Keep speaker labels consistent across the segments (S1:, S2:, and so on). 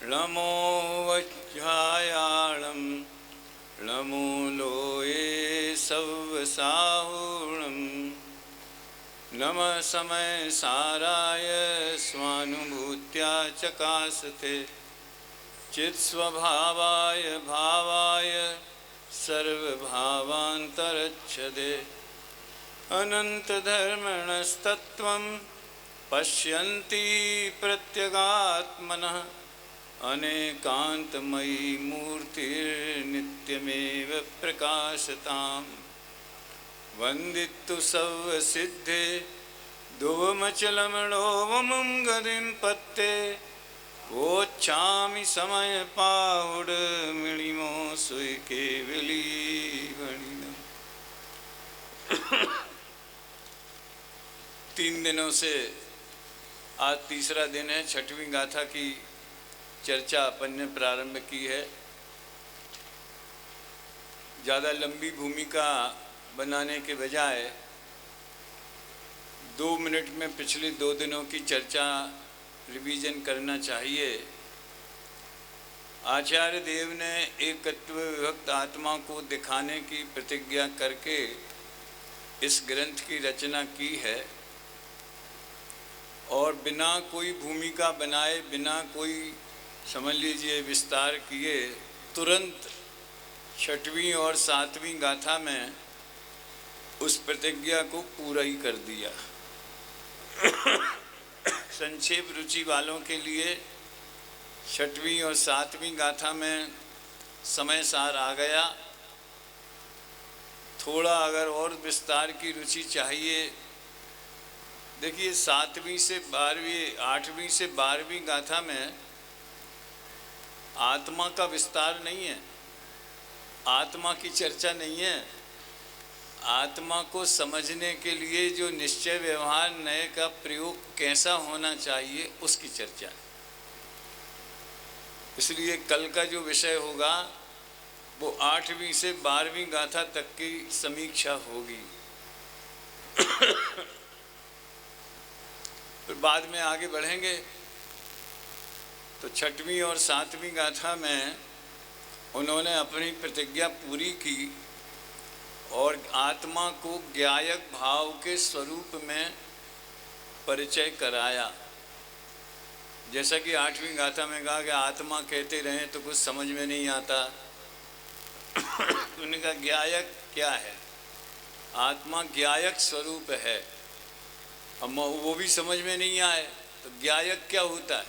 S1: नमो वज्रायाणं नमो लोये सव्वसाहुणं नमः समय साराय स्वानुभूत्या चकासते चित्स्वभावाय भावाय सर्वभावान्तरच्छदे अनन्तधर्मणस्तत्त्वं पश्यन्ति प्रत्यगात्मनः अनेकान्तमयी मूर्तिर्नित्यमेव प्रकाशताम् वन्दितु सर्वसिद्धे धुवमचलमणोवमुं गतिं पत्ते वोच्छामि समय पाउड मिलिमो सुई केवली वणिनम्। 3 दिनों से आज तीसरा दिन है। छठवीं गाथा की चर्चा अपन ने प्रारंभ की है। ज़्यादा लंबी भूमिका बनाने के बजाय 2 मिनट में पिछले 2 दिनों की चर्चा रिवीजन करना चाहिए। आचार्य देव ने एकत्व विभक्त आत्मा को दिखाने की प्रतिज्ञा करके इस ग्रंथ की रचना की है और बिना कोई भूमिका बनाए, बिना कोई समझ लीजिए विस्तार किए, तुरंत 6वीं और 7वीं गाथा में उस प्रतिज्ञा को पूरा ही कर दिया। संक्षेप रुचि वालों के लिए 6वीं और 7वीं गाथा में समय सार आ गया। थोड़ा अगर और विस्तार की रुचि चाहिए, देखिए 7वीं से 12वीं, 8वीं से 12वीं गाथा में आत्मा का विस्तार नहीं है, आत्मा की चर्चा नहीं है। आत्मा को समझने के लिए जो निश्चय व्यवहार नए का प्रयोग कैसा होना चाहिए उसकी चर्चा है। इसलिए कल का जो विषय होगा वो 8वीं से 12वीं गाथा तक की समीक्षा होगी। फिर बाद में आगे बढ़ेंगे तो 6वीं और 7वीं गाथा में उन्होंने अपनी प्रतिज्ञा पूरी की और आत्मा को ज्ञायक भाव के स्वरूप में परिचय कराया। जैसा कि 8वीं गाथा में कहा कि आत्मा कहते रहें तो कुछ समझ में नहीं आता। उन्होंने कहा ज्ञायक क्या है? आत्मा ज्ञायक स्वरूप है। अब वो भी समझ में नहीं आए तो ज्ञायक क्या होता है?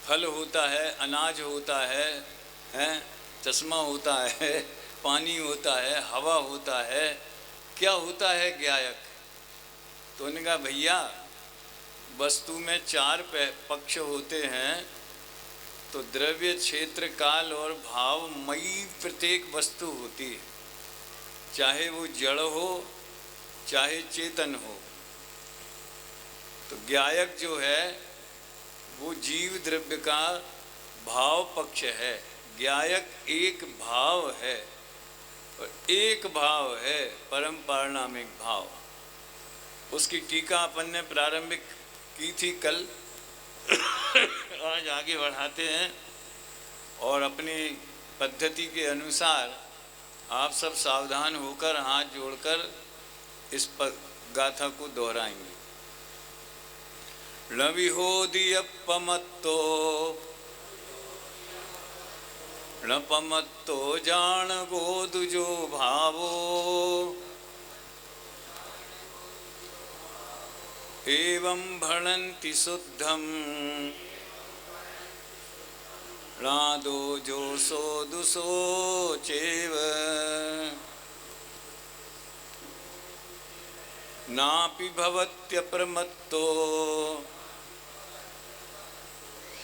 S1: फल होता है, अनाज होता है, चश्मा होता है, पानी होता है, हवा होता है, क्या होता है ज्ञायक? तो उन्होंने कहा भैया वस्तु में 4 पक्ष होते हैं, तो द्रव्य, क्षेत्र, काल और भाव मयी प्रत्येक वस्तु होती है, चाहे वो जड़ हो चाहे चेतन हो। तो ज्ञायक जो है वो जीव द्रव्य का भाव पक्ष है। ज्ञायक एक भाव है और एक भाव है परम पारणामिक भाव। उसकी टीका अपन ने प्रारंभिक की थी कल। आज आगे बढ़ाते हैं और अपनी पद्धति के अनुसार आप सब सावधान होकर हाथ जोड़कर इस गाथा को दोहराएंगे। न विहोदियप्पमत्तो न पमत्तो जान गोदुजो भावो एवं भणन्ति शुद्धं नादो जोसो दुसो चैव नापि भवत्यप्रमत्तो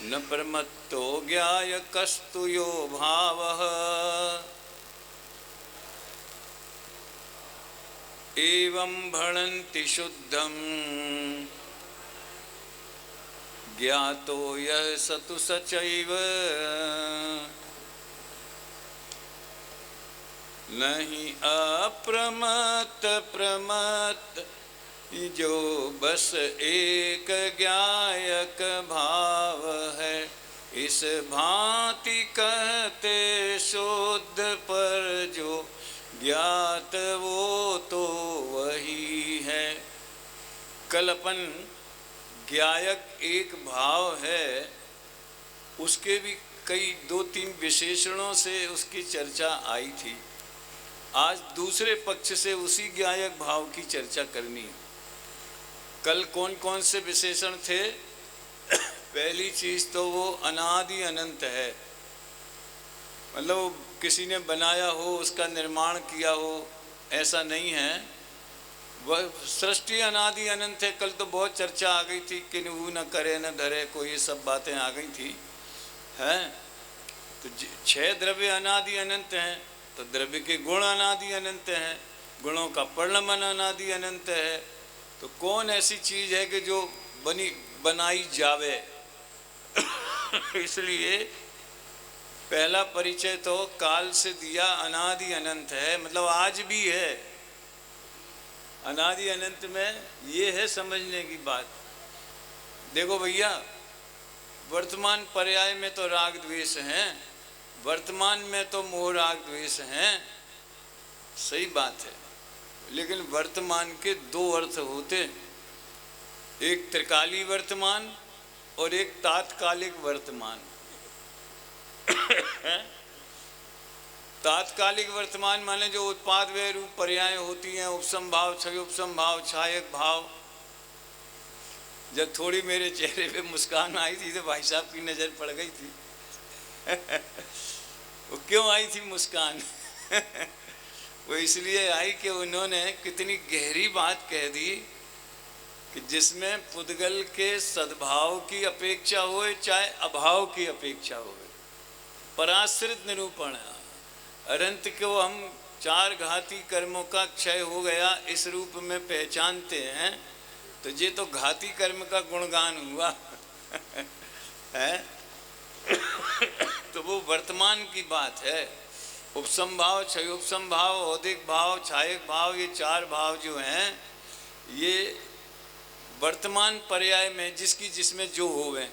S1: न प्रमत्तो ज्ञायकस्तु यो भावः एवं भणन्ति शुद्धं ज्ञातो यः स तु स चैव नहीं अप्रमत्त प्रमत्त जो बस एक ज्ञायक भाव है। इस भांति कहते शुद्ध पर जो ज्ञात वो तो वही है। कल अपन ज्ञायक एक भाव है, उसके भी कई 2-3 विशेषणों से उसकी चर्चा आई थी। आज दूसरे पक्ष से उसी ज्ञायक भाव की चर्चा करनी है। कल कौन कौन से विशेषण थे? पहली चीज तो वो अनादि अनंत है, मतलब किसी ने बनाया हो, उसका निर्माण किया हो, ऐसा नहीं है। वह सृष्टि अनादि अनंत है। कल तो बहुत चर्चा आ गई थी कि वो न करे न धरे को, ये सब बातें आ गई थी, हैं? तो 6 द्रव्य अनादि अनंत हैं, तो द्रव्य के गुण अनादि अनंत हैं, गुणों का परिणाम अनादि अनंत है। तो कौन ऐसी चीज है कि जो बनाई जावे? इसलिए पहला परिचय तो काल से दिया, अनादि अनंत है, मतलब आज भी है। अनादि अनंत में ये है समझने की बात। देखो भैया, वर्तमान पर्याय में तो राग द्वेष हैं, वर्तमान में तो मोह राग द्वेष हैं, सही बात है। लेकिन वर्तमान के 2 अर्थ होते, एक त्रिकाली वर्तमान और एक तात्कालिक वर्तमान। तात्कालिक वर्तमान माने जो उत्पाद व रूप पर्याय होती हैं, उपसम भाव, क्षयोपसम भाव, छायक भाव। जब थोड़ी मेरे चेहरे पे मुस्कान आई थी तो भाई साहब की नज़र पड़ गई थी। वो क्यों आई थी मुस्कान? वो इसलिए आई कि उन्होंने कितनी गहरी बात कह दी कि जिसमें पुद्गल के सद्भाव की अपेक्षा हो चाहे अभाव की अपेक्षा हो, पराश्रित निरूपण। अनंत को हम 4 घाती कर्मों का क्षय हो गया इस रूप में पहचानते हैं, तो ये तो घाती कर्म का गुणगान हुआ। है? तो वो वर्तमान की बात है। उपसम भाव, क्षयोपसम भाव, औदिक भाव, छायक भाव, ये 4 भाव जो हैं, ये वर्तमान पर्याय में जिसकी जिसमें जो होवे।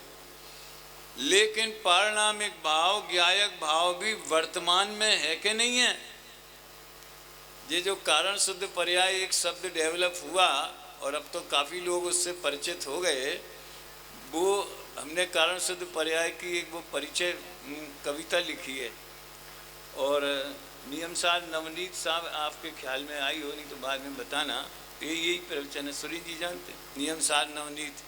S1: लेकिन पारिणामिक भाव, ज्ञायक भाव भी वर्तमान में है कि नहीं है? ये जो कारण शुद्ध पर्याय एक शब्द डेवलप हुआ और अब तो काफ़ी लोग उससे परिचित हो गए, वो हमने कारण शुद्ध पर्याय की एक वो परिचय कविता लिखी है, और नियमसार नवनीत साहब आपके ख्याल में आई हो, नहीं तो बाद में बताना। यही प्रवचन है, सुरी जी जानते, नियमसार नवनीत।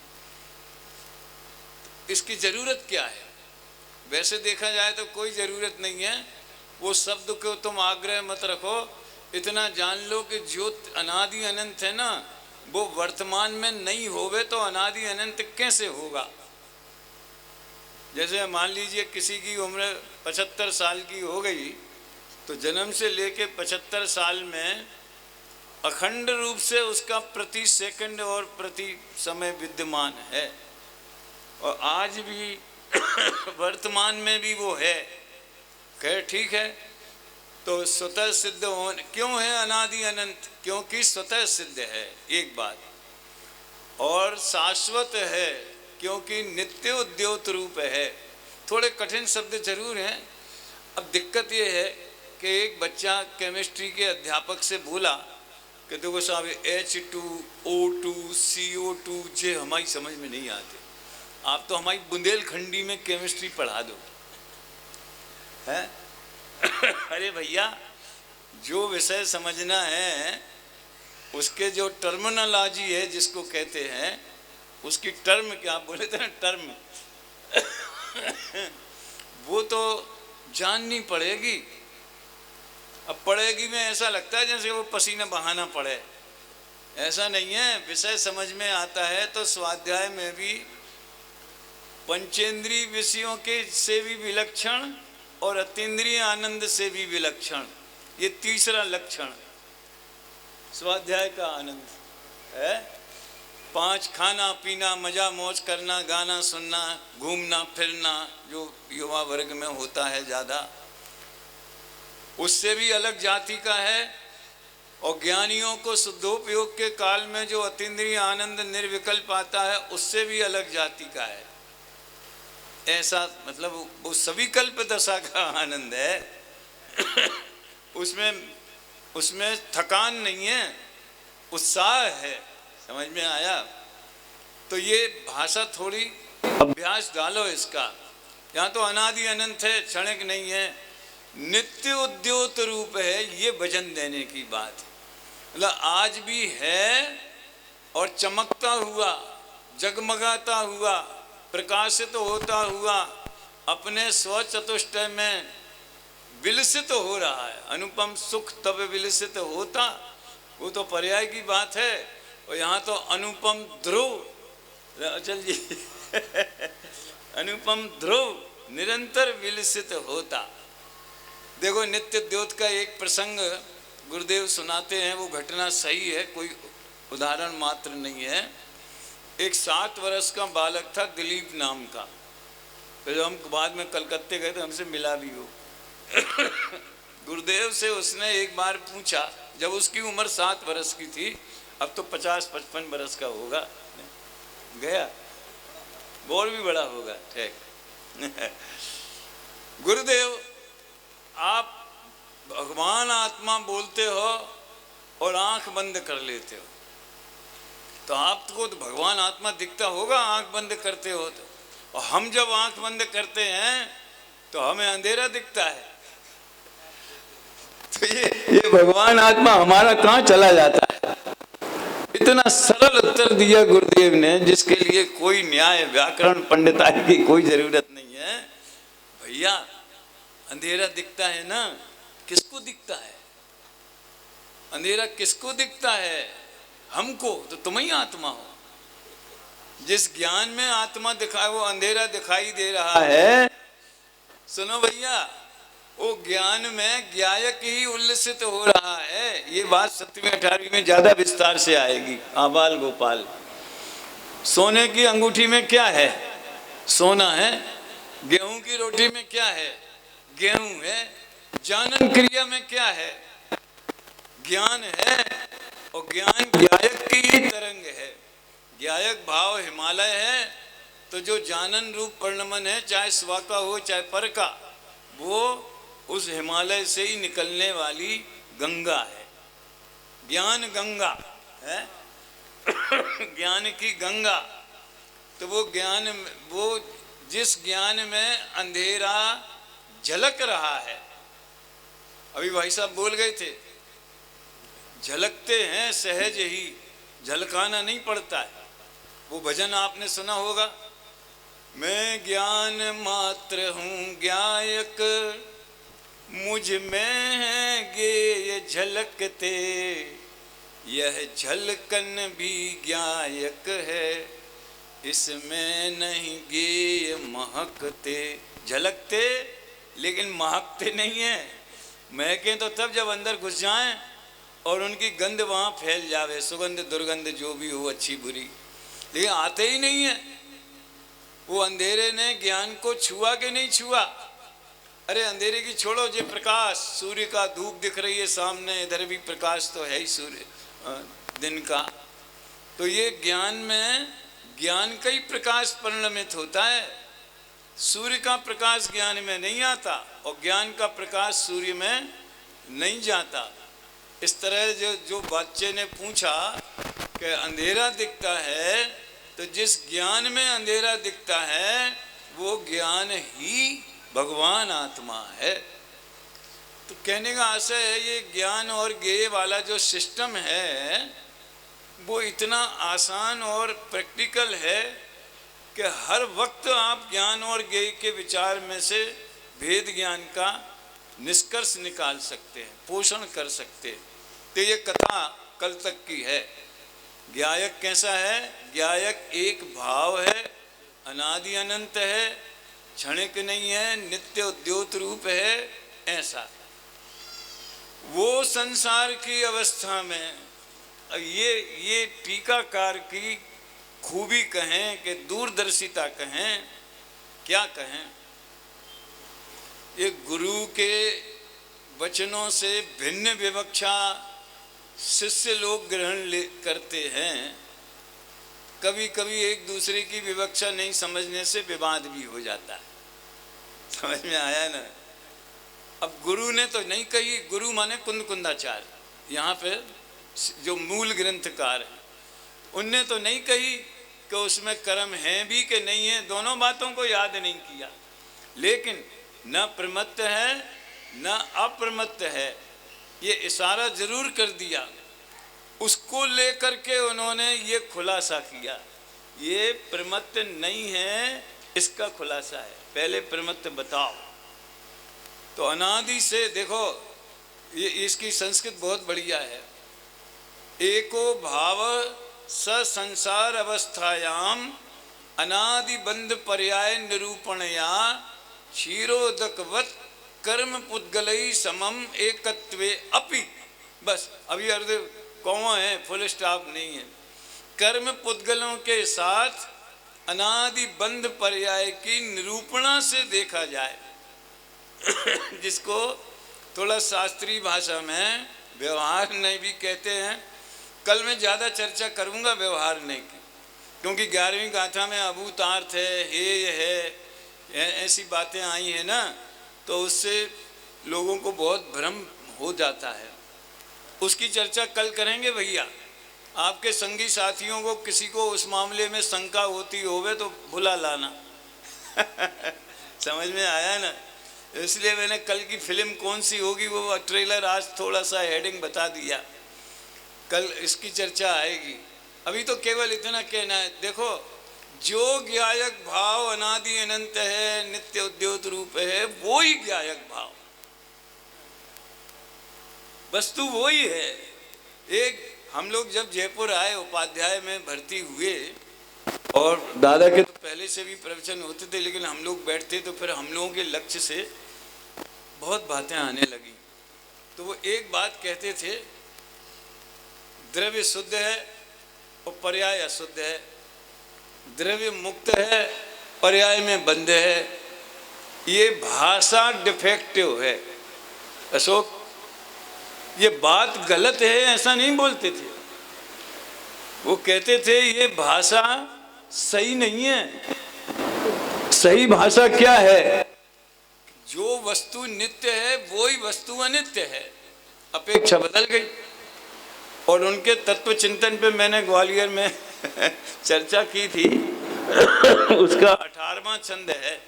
S1: इसकी ज़रूरत क्या है? वैसे देखा जाए तो कोई ज़रूरत नहीं है। वो शब्द को तुम आग्रह मत रखो, इतना जान लो कि जो अनादि अनंत है ना, वो वर्तमान में नहीं होवे तो अनादि अनंत कैसे होगा? जैसे मान लीजिए किसी की उम्र 75 साल की हो गई, तो जन्म से लेके 75 साल में अखंड रूप से उसका प्रति सेकंड और प्रति समय विद्यमान है, और आज भी वर्तमान में भी वो है। खैर ठीक है, तो स्वतः सिद्ध होने क्यों है अनादि अनंत? क्योंकि स्वतः सिद्ध है, एक बात। और शाश्वत है क्योंकि नित्य उद्योत रूप है। थोड़े कठिन शब्द जरूर हैं। अब दिक्कत ये है कि एक बच्चा केमिस्ट्री के अध्यापक से बोला कि देखो साहब, H2O2 CO2 जे हमारी समझ में नहीं आते, आप तो हमारी बुंदेलखंडी में केमिस्ट्री पढ़ा दो। है? अरे भैया, जो विषय समझना है उसके जो टर्मिनोलॉजी है जिसको कहते हैं, उसकी टर्म क्या बोले थे ना, टर्म वो तो जाननी पड़ेगी। अब पड़ेगी में ऐसा लगता है जैसे वो पसीना बहाना पड़े, ऐसा नहीं है। विषय समझ में आता है तो स्वाध्याय में भी पंचेंद्रीय विषयों के से भी विलक्षण और अतीन्द्रिय आनंद से भी विलक्षण, ये तीसरा लक्षण स्वाध्याय का आनंद है। 5 खाना पीना, मजा मौज करना, गाना सुनना, घूमना फिरना, जो युवा वर्ग में होता है ज़्यादा, उससे भी अलग जाति का है। और ज्ञानियों को शुद्धोपयोग के काल में जो अतीन्द्रिय आनंद निर्विकल्प आता है, उससे भी अलग जाति का है। ऐसा मतलब वो सविकल्प दशा का आनंद है। उसमें थकान नहीं है, उत्साह है। समझ में आया? तो ये भाषा थोड़ी अभ्यास डालो इसका। यहाँ तो अनादि अनंत है, क्षणिक नहीं है, नित्य उद्योत रूप है, ये वचन देने की बात है। मतलब आज भी है और चमकता हुआ, जगमगाता हुआ, प्रकाशित होता हुआ, अपने स्वचतुष्टय में विलसित हो रहा है। अनुपम सुख तब विलसित होता, वो तो पर्याय की बात है। और यहाँ तो अनुपम ध्रुव, अचल जी अनुपम ध्रुव निरंतर विलसित होता। देखो नित्य द्योत का एक प्रसंग गुरुदेव सुनाते हैं, वो घटना सही है, कोई उदाहरण मात्र नहीं है। एक 7 वर्ष का बालक था दिलीप नाम का। फिर हम बाद में कलकत्ते गए तो हमसे मिला भी हो। गुरुदेव से उसने एक बार पूछा, जब उसकी उम्र 7 वर्ष की थी, अब तो 50-55 वर्ष का होगा, गया और भी बड़ा होगा, ठीक। गुरुदेव, आप भगवान आत्मा बोलते हो और आंख बंद कर लेते हो, तो आपको तो भगवान आत्मा दिखता होगा आंख बंद करते हो तो। और हम जब आंख बंद करते हैं तो हमें अंधेरा दिखता है। तो ये भगवान आत्मा हमारा कहाँ चला जाता है? इतना सरल उत्तर दिया गुरुदेव ने, जिसके लिए कोई न्याय व्याकरण पंडिताई की कोई जरूरत नहीं है। भैया अंधेरा दिखता है ना, किसको दिखता है? अंधेरा किसको दिखता है? हमको। तो तुम ही आत्मा हो। जिस ज्ञान में आत्मा दिखा, वो अंधेरा दिखाई दे रहा है। सुनो भैया, वो ज्ञान में ज्ञायक ही उल्लसित हो रहा है। ये बात 7वीं 18वीं में ज्यादा विस्तार से आएगी। आबाल गोपाल, सोने की अंगूठी में क्या है? सोना है। गेहूं की रोटी में क्या है? गेहूं है। जानन क्रिया में क्या है? ज्ञान है। और ज्ञान ज्ञायक की ही तरंग है। ज्ञायक भाव हिमालय है, तो जो जानन रूप परिणमन है, चाहे स्व का हो चाहे पर का, वो उस हिमालय से ही निकलने वाली गंगा है। ज्ञान गंगा है। ज्ञान की गंगा। तो वो ज्ञान, वो जिस ज्ञान में अंधेरा झलक रहा है, अभी भाई साहब बोल गए थे, झलकते हैं सहज ही, झलकाना नहीं पड़ता है। वो भजन आपने सुना होगा, मैं ज्ञान मात्र हूँ ज्ञायक, मुझ में है गेय झलकते, यह झलकन भी ज्ञायक है, इसमें नहीं गेय महकते। झलकते लेकिन महकते नहीं है। महके तो तब जब अंदर घुस जाएं और उनकी गंध वहाँ फैल जावे, सुगंध दुर्गंध जो भी हो, अच्छी बुरी, लेकिन आते ही नहीं है। वो अंधेरे ने ज्ञान को छुआ कि नहीं छुआ? अरे अंधेरे की छोड़ो, जो प्रकाश सूर्य का, धूप दिख रही है सामने, इधर भी प्रकाश तो है ही सूर्य दिन का। तो ये ज्ञान में ज्ञान का ही प्रकाश परिणमित होता है। सूर्य का प्रकाश ज्ञान में नहीं आता और ज्ञान का प्रकाश सूर्य में नहीं जाता। इस तरह जो बच्चे ने पूछा कि अंधेरा दिखता है, तो जिस ज्ञान में अंधेरा दिखता है वो ज्ञान ही भगवान आत्मा है। तो कहने का आशय है, ये ज्ञान और ज्ञेय वाला जो सिस्टम है वो इतना आसान और प्रैक्टिकल है कि हर वक्त आप ज्ञान और ज्ञेय के विचार में से भेद ज्ञान का निष्कर्ष निकाल सकते हैं, पोषण कर सकते हैं। तो ये कथा कल तक की है। ज्ञायक कैसा है? ज्ञायक एक भाव है, अनादि अनंत है, क्षणिक नहीं है, नित्य उद्योत रूप है। ऐसा वो संसार की अवस्था में, ये टीकाकार की खूबी कहें कि दूरदर्शिता कहें, क्या कहें, ये गुरु के वचनों से भिन्न विवक्षा शिष्य लोग ग्रहण करते हैं। कभी कभी एक दूसरे की विवक्षा नहीं समझने से विवाद भी हो जाता है। समझ में आया ना? अब गुरु ने तो नहीं कही, गुरु माने कुंद कुंदाचार्य, यहाँ पे जो मूल ग्रंथकार हैं, उनने तो नहीं कही कि उसमें कर्म है भी कि नहीं है, दोनों बातों को याद नहीं किया। लेकिन न प्रमत्त है न अप्रमत्त है, ये इशारा जरूर कर दिया। उसको लेकर के उन्होंने ये खुलासा किया, ये प्रमत्त नहीं है, इसका खुलासा है। पहले प्रमत्त बताओ। तो अनादि से देखो, ये इसकी संस्कृत बहुत बढ़िया है। एको भाव स संसार अवस्थायाम अनादि बंध पर्याय निरूपणया क्षीरोदकवत कर्म पुद्गलई समम एकत्वे अपि। बस अभी अर्ध कौवा है, फुल स्टॉप नहीं है। कर्म पुद्गलों के साथ अनादि बंध पर्याय की निरूपणा से देखा जाए, जिसको थोड़ा शास्त्रीय भाषा में व्यवहार नहीं भी कहते हैं। कल मैं ज़्यादा चर्चा करूँगा व्यवहार नहीं की, क्योंकि 11वीं गाथा में अभूतार्थ है, हेय है, ऐसी बातें आई हैं ना, तो उससे लोगों को बहुत भ्रम हो जाता है। उसकी चर्चा कल करेंगे भैया। आपके संगी साथियों को किसी को उस मामले में शंका होती होवे तो भुला लाना। समझ में आया ना? इसलिए मैंने कल की फिल्म कौन सी होगी वो ट्रेलर आज थोड़ा सा हेडिंग बता दिया, कल इसकी चर्चा आएगी। अभी तो केवल इतना कहना है, देखो जो ज्ञायक भाव अनादि अनंत है, नित्य उद्योत रूप है, वो ही ज्ञायक भाव, वस्तु वो ही है। एक हम लोग जब जयपुर आए, उपाध्याय में भर्ती हुए, और दादा के तो पहले से भी प्रवचन होते थे, लेकिन हम लोग बैठते तो फिर हम लोगों के लक्ष्य से बहुत बातें आने लगी। तो वो एक बात कहते थे, द्रव्य शुद्ध है और पर्याय अशुद्ध है, द्रव्य मुक्त है, पर्याय में बंध है, ये भाषा डिफेक्टिव है। अशोक, ये बात गलत है ऐसा नहीं बोलते थे, वो कहते थे ये भाषा सही नहीं है। सही भाषा क्या है? जो वस्तु नित्य है वही वस्तु अनित्य है। अपेक्षा बदल गई। और उनके तत्व चिंतन पे मैंने ग्वालियर में चर्चा की थी। उसका 18वां छंद है,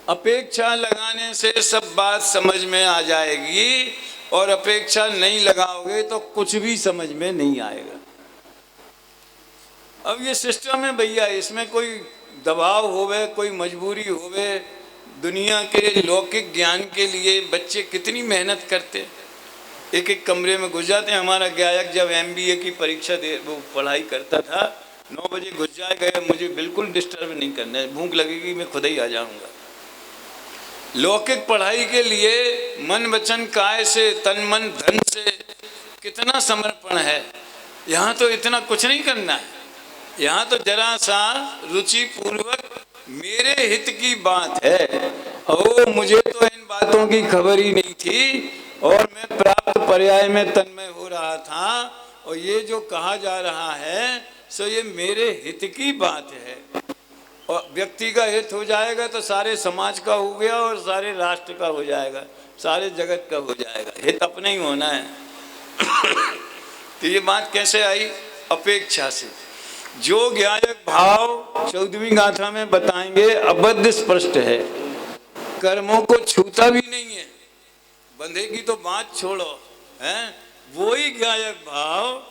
S1: अपेक्षा लगाने से सब बात समझ में आ जाएगी, और अपेक्षा नहीं लगाओगे तो कुछ भी समझ में नहीं आएगा। अब ये सिस्टम है भैया, इसमें कोई दबाव होवे, कोई मजबूरी होवे। दुनिया के लौकिक ज्ञान के लिए बच्चे कितनी मेहनत करते, एक एक कमरे में घुस जाते हैं। हमारा गायक जब MBA की परीक्षा दे वो पढ़ाई करता था, 9 बजे घुस जाएगा, मुझे बिल्कुल डिस्टर्ब नहीं करना है, भूख लगेगी मैं खुद ही आ जाऊँगा। लौकिक पढ़ाई के लिए मन वचन काय से, तन मन धन से कितना समर्पण है। यहाँ तो इतना कुछ नहीं करना है, यहाँ तो जरा सा रुचि पूर्वक मेरे हित की बात है। और मुझे तो इन बातों की खबर ही नहीं थी, और मैं प्राप्त पर्याय में तन्मय हो रहा था, और ये जो कहा जा रहा है सो ये मेरे हित की बात है। और व्यक्ति का हित हो जाएगा तो सारे समाज का हो गया, और सारे राष्ट्र का हो जाएगा, सारे जगत का हो जाएगा। हित अपने ही होना है। तो ये बात कैसे आई? अपेक्षा से। जो ज्ञायक भाव 14वीं गाथा में बताएंगे अबद्ध स्पष्ट है, कर्मों को छूता भी नहीं है, बंधेगी तो बात छोड़ो, हैं? वो ही ज्ञायक भाव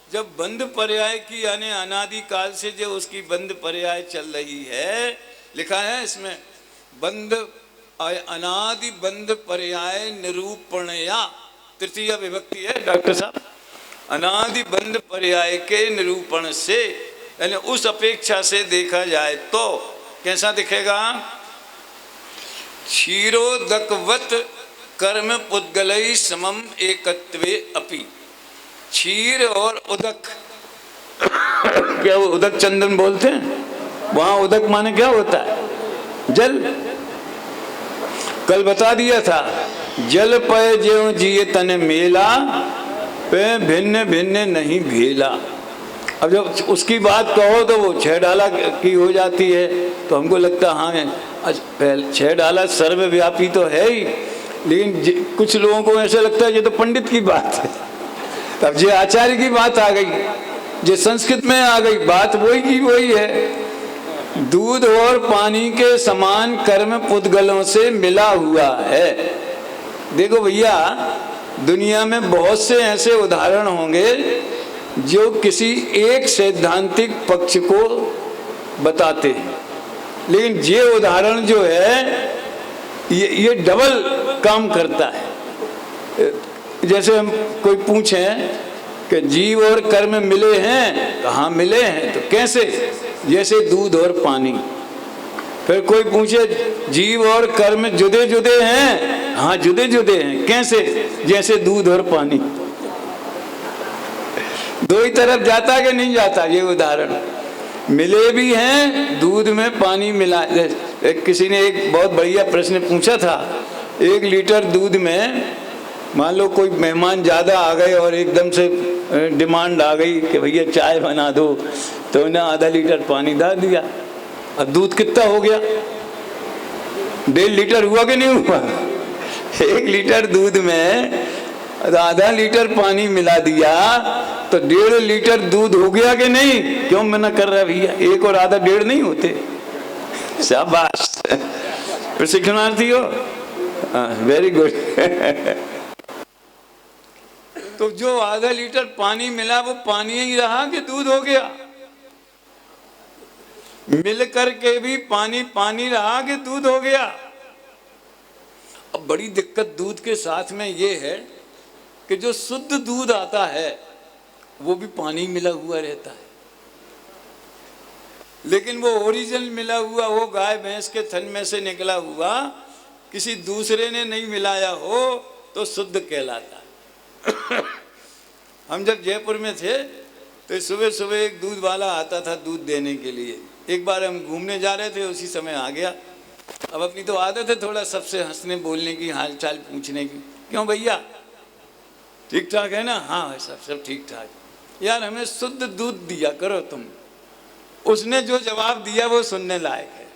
S1: जब बंध पर्याय की, यानी अनादि काल से जो उसकी बंध पर्याय चल रही है, लिखा है इसमें बंध अनादि बंध पर्याय निरूपणया, तृतीय विभक्ति है डॉक्टर साहब। अनादि बंध पर्याय के निरूपण से, यानी उस अपेक्षा से देखा जाए तो कैसा दिखेगा? क्षीरोदकवत कर्म पुद्गलई समम एकत्वे अपि। क्षीर और उदक, क्या वो उदक चंदन बोलते हैं? वहां उदक माने क्या होता है? जल। कल बता दिया था, जल पय ज्यों जिए तन मेला, पे भिन्न भिन्न नहीं भेला। अब जब उसकी बात कहो तो वो 6 डाला की हो जाती है, तो हमको लगता हाँ पहले 6 डाला सर्वव्यापी तो है ही, लेकिन कुछ लोगों को ऐसा लगता है ये तो पंडित की बात है। तब ये आचार्य की बात आ गई, ये संस्कृत में आ गई, बात वही की वही है। दूध और पानी के समान कर्म पुद्गलों से मिला हुआ है। देखो भैया, दुनिया में बहुत से ऐसे उदाहरण होंगे जो किसी एक सैद्धांतिक पक्ष को बताते हैं, लेकिन ये उदाहरण जो है ये डबल काम करता है। जैसे हम कोई पूछे कि जीव और कर्म मिले हैं, कहाँ मिले हैं, तो कैसे, जैसे दूध और पानी। फिर कोई पूछे जीव और कर्म जुदे जुदे हैं, हाँ जुदे जुदे हैं, कैसे, जैसे दूध और पानी। दो ही तरफ जाता कि नहीं जाता, ये उदाहरण मिले भी हैं, दूध में पानी मिला। किसी ने एक बहुत बढ़िया प्रश्न पूछा था, 1 लीटर दूध में मान लो कोई मेहमान ज़्यादा आ गए और एकदम से डिमांड आ गई कि भैया चाय बना दो, तो उन्हें आधा लीटर पानी डाल दिया। अब दूध कितना हो गया, 1.5 लीटर हुआ कि नहीं हुआ? 1 लीटर दूध में आधा लीटर पानी मिला दिया तो 1.5 लीटर दूध हो गया कि नहीं? क्यों मना कर रहा है भैया, 1 और आधा 1.5 नहीं होते? शाबाश, प्रशिक्षणार्थी हो, वेरी गुड। तो जो आधा लीटर पानी मिला वो पानी ही रहा कि दूध हो गया? मिल करके भी पानी पानी रहा कि दूध हो गया? अब बड़ी दिक्कत दूध के साथ में ये है कि जो शुद्ध दूध आता है वो भी पानी मिला हुआ रहता है, लेकिन वो ओरिजिनल मिला हुआ, वो गाय भैंस के थन में से निकला हुआ, किसी दूसरे ने नहीं मिलाया हो तो शुद्ध कहलाता है। हम जब जयपुर में थे तो सुबह सुबह एक दूध वाला आता था दूध देने के लिए। एक बार हम घूमने जा रहे थे, उसी समय आ गया। अब अपनी तो आदत है थोड़ा सबसे हंसने बोलने की, हाल चाल पूछने की, क्यों भैया ठीक ठाक है ना? हाँ सब ठीक ठाक। यार हमें शुद्ध दूध दिया करो तुम। उसने जो जवाब दिया वो सुनने लायक है।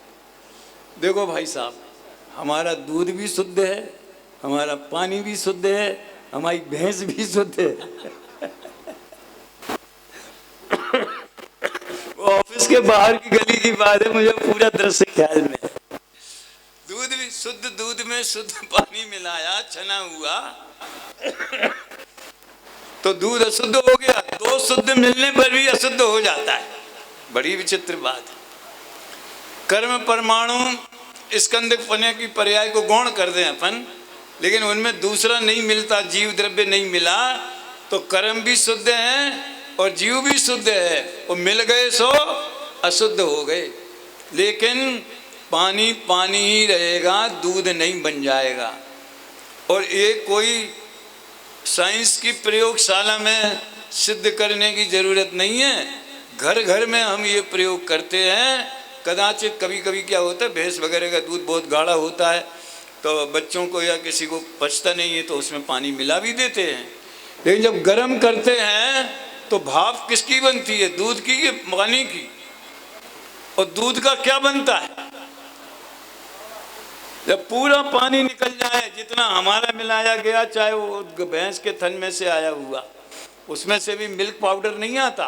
S1: देखो भाई साहब, हमारा दूध भी शुद्ध है, हमारा पानी भी शुद्ध है, हमारी भैंस भी शुद्ध है। ऑफिस के बाहर की गली की बात है, मुझे पूरा दृश्य ख्याल में। दूध भी शुद्ध, दूध में शुद्ध पानी मिलाया, छना हुआ तो दूध अशुद्ध हो गया। 2 शुद्ध मिलने पर भी अशुद्ध हो जाता है, बड़ी विचित्र बात है। कर्म परमाणु स्कंदक पने की पर्याय को गौण कर दें अपन, लेकिन उनमें दूसरा नहीं मिलता, जीव द्रव्य नहीं मिला, तो कर्म भी शुद्ध है और जीव भी शुद्ध है, वो मिल गए सो अशुद्ध हो गए। लेकिन पानी पानी ही रहेगा, दूध नहीं बन जाएगा। और ये कोई साइंस की प्रयोगशाला में सिद्ध करने की जरूरत नहीं है, घर घर में हम ये प्रयोग करते हैं। कदाचित कभी कभी क्या होता है, भैंस वगैरह का दूध बहुत गाढ़ा होता है तो बच्चों को या किसी को पचता नहीं है तो उसमें पानी मिला भी देते हैं। लेकिन जब गर्म करते हैं तो भाप किसकी बनती है, दूध की या पानी की? और दूध का क्या बनता है? जब पूरा पानी निकल जाए, जितना हमारा मिलाया गया, चाहे वो भैंस के थन में से आया हुआ, उसमें से भी मिल्क पाउडर नहीं आता,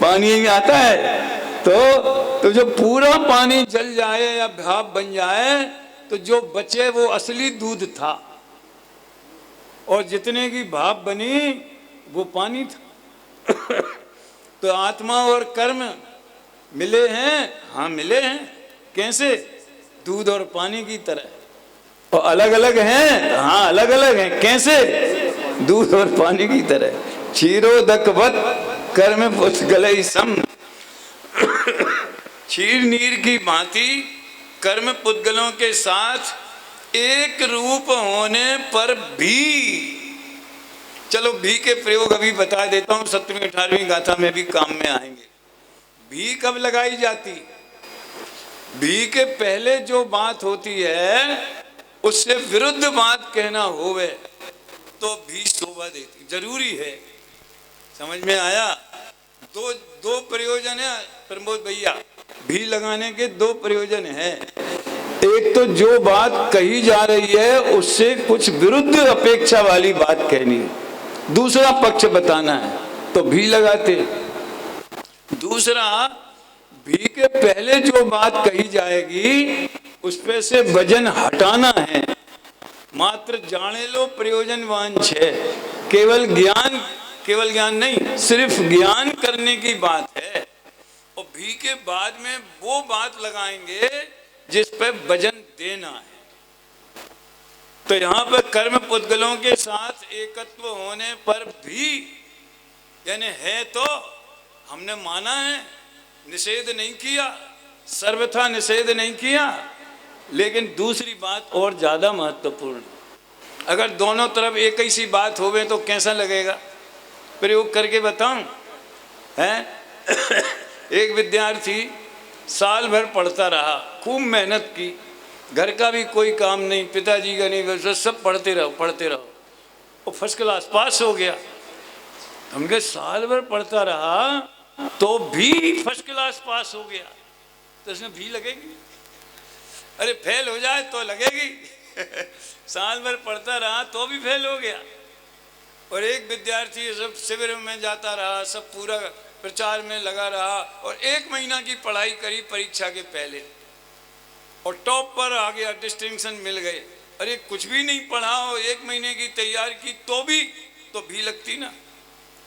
S1: पानी ही आता है। तो जब पूरा पानी जल जाए या भाप बन जाए तो जो बचे वो असली दूध था, और जितने की भाप बनी वो पानी था। तो आत्मा और कर्म मिले हैं, हाँ मिले हैं। कैसे? दूध और पानी की तरह। और अलग अलग हैं, हाँ अलग अलग हैं। कैसे? दूध और पानी की तरह। क्षीरोदकवत कर्म पुद्गलई सम। क्षीर नीर की भांति कर्म पुद्गलों के साथ एक रूप होने पर भी, चलो भी के प्रयोग अभी बता देता हूं, 7वीं 18वीं गाथा में भी काम में आएंगे। भी कब लगाई जाती? भी के पहले जो बात होती है उससे विरुद्ध बात कहना होवे तो भी शोभा देती, जरूरी है। समझ में आया? दो प्रयोजन है प्रमोद भैया, भी लगाने के दो प्रयोजन है। एक तो जो बात कही जा रही है उससे कुछ विरुद्ध अपेक्षा वाली बात कहनी है, दूसरा पक्ष बताना है तो भी लगाते। दूसरा, भी के पहले जो बात कही जाएगी उस पे से वजन हटाना है। मात्र जाने लो प्रयोजन वांछ है, केवल ज्ञान नहीं, सिर्फ ज्ञान करने की बात है। और भी के बाद में वो बात लगाएंगे जिस पे वजन देना है। तो यहाँ पर कर्म पुद्गलों के साथ एकत्व होने पर भी, यानी है तो हमने माना है, निषेध नहीं किया, सर्वथा निषेध नहीं किया। लेकिन दूसरी बात और ज्यादा महत्वपूर्ण, अगर दोनों तरफ एक ही सी बात होवे तो कैसा लगेगा? प्रयोग करके बताऊं है? एक विद्यार्थी साल भर पढ़ता रहा, खूब मेहनत की, घर का भी कोई काम नहीं, पिताजी का नहीं, बस सब पढ़ते रहो, वो फर्स्ट क्लास पास हो गया। हम कहे साल भर पढ़ता रहा तो भी फर्स्ट क्लास पास हो गया, तो इसमें भी लगेगी? अरे फेल हो जाए तो लगेगी। साल भर पढ़ता रहा तो भी फेल हो गया। और एक विद्यार्थी सब शिविर में जाता रहा, सब पूरा प्रचार में लगा रहा और 1 महीना की पढ़ाई करी परीक्षा के पहले और टॉप पर आ गया, डिस्टिंक्शन मिल गए। अरे कुछ भी नहीं पढ़ा और 1 महीने की तैयारी की तो भी लगती ना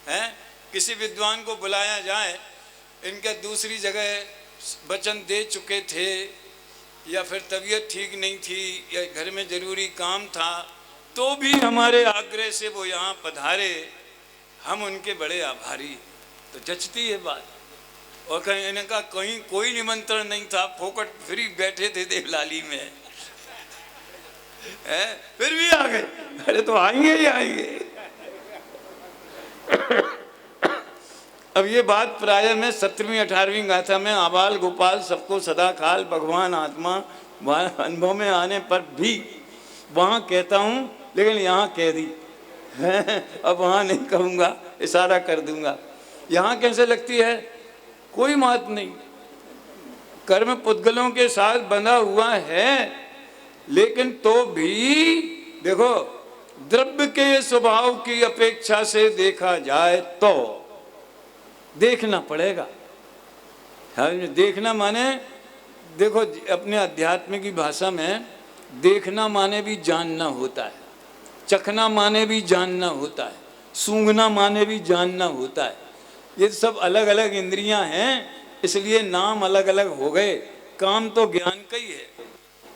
S1: है। किसी विद्वान को बुलाया जाए, इनका दूसरी जगह वचन दे चुके थे या फिर तबीयत ठीक नहीं थी या घर में जरूरी काम था, तो भी हमारे आग्रह से वो यहाँ पधारे, हम उनके बड़े आभारी। तो जचती है बात। और कहीं इनका कहीं कोई निमंत्रण नहीं था, फोकट फ्री बैठे थे देवलाली में है, फिर भी आ गए। अरे तो आएंगे ही आएंगे। अब ये बात प्राय में 17वीं 18वीं गाथा में आबाल गोपाल सबको सदा काल भगवान आत्मा अनुभव में आने पर भी वहाँ कहता हूँ, लेकिन यहाँ कह दी अब वहाँ नहीं कहूँगा, इशारा कर दूंगा। यहाँ कैसे लगती है? कोई बात नहीं, कर्म पुद्गलों के साथ बंधा हुआ है, लेकिन तो भी देखो द्रव्य के स्वभाव की अपेक्षा से देखा जाए तो देखना पड़ेगा। हाँ, देखना माने देखो अपने अध्यात्म की भाषा में देखना माने भी जानना होता है, चखना माने भी जानना होता है, सूंघना माने भी जानना होता है। ये सब अलग अलग इंद्रियां हैं, इसलिए नाम अलग अलग हो गए, काम तो ज्ञान का ही है।